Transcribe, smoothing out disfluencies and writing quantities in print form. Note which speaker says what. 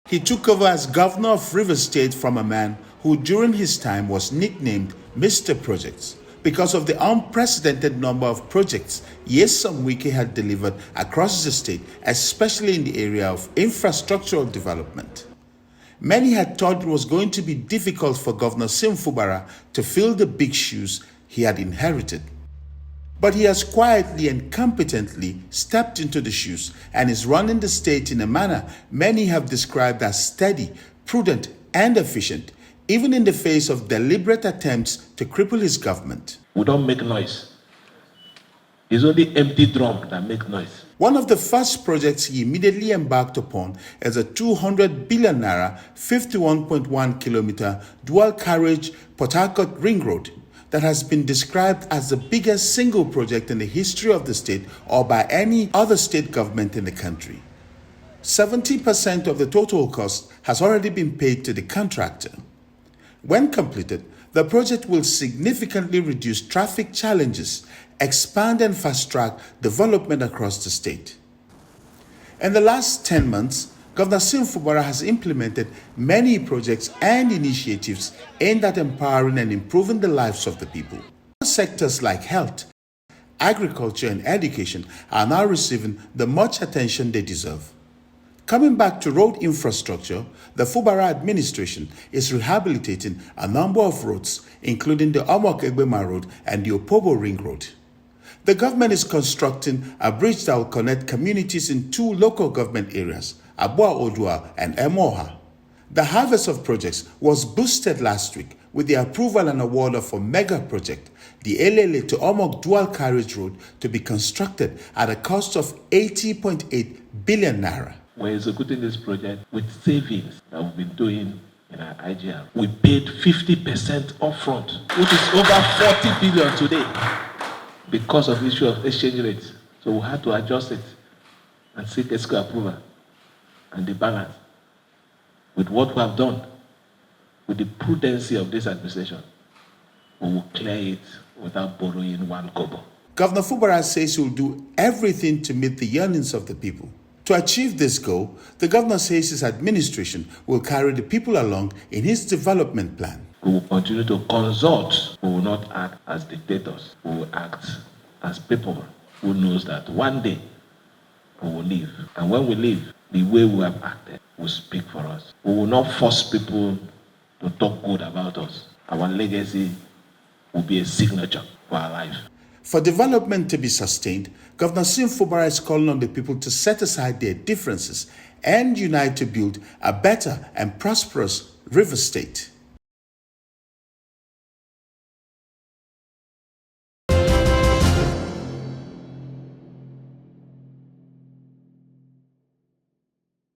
Speaker 1: He took over as governor of Rivers State from a man who during his time was nicknamed Mr. Projects because of the unprecedented number of projects Nyesom Wike had delivered across the state, especially in the area of infrastructural development. Many had thought it was going to be difficult for Governor Fubara to fill the big shoes he had inherited. But he has quietly and competently stepped into the shoes and is running the state in a manner many have described as steady, prudent, and efficient, even in the face of deliberate attempts to cripple his government.
Speaker 2: We don't make noise. It's only empty drum that make noise.
Speaker 1: One of the first projects he immediately embarked upon is a 200 billion naira, 51.1 kilometer dual carriage Port Harcourt ring road that has been described as the biggest single project in the history of the state or by any other state government in the country. 70% of the total cost has already been paid to the contractor. When completed, the project will significantly reduce traffic challenges, expand and fast-track development across the state. In the last 10 months, Governor Fubara has implemented many projects and initiatives aimed at empowering and improving the lives of the people. Sectors like health, agriculture, and education are now receiving the much attention they deserve. Coming back to road infrastructure, the Fubara administration is rehabilitating a number of roads, including the Omok-Egbema Road and the Opobo Ring Road. The government is constructing a bridge that will connect communities in two local government areas, Abua Odua and Emoha. The harvest of projects was boosted last week with the approval and award of a mega project, the Elele to Omok Dual Carriage Road, to be constructed at a cost of 80.8 billion naira.
Speaker 2: We're executing this project with savings that we've been doing in our IGR. We paid 50% upfront, which is over 40 billion today because of the issue of exchange rates. So we had to adjust it and seek ESCO approval. And the balance with what we have done, with the prudency of this administration, we will clear it without borrowing one kobo.
Speaker 1: Governor Fubara says he will do everything to meet the yearnings of the people. To achieve this goal, the governor says his administration will carry the people along in his development plan.
Speaker 2: We will continue to consult. We will not act as dictators. We will act as people who knows that one day we will leave. And when we leave, the way we have acted will speak for us. We will not force people to talk good about us. Our legacy will be a signature for our life.
Speaker 1: For development to be sustained, Governor Fubara is calling on the people to set aside their differences and unite to build a better and prosperous River State.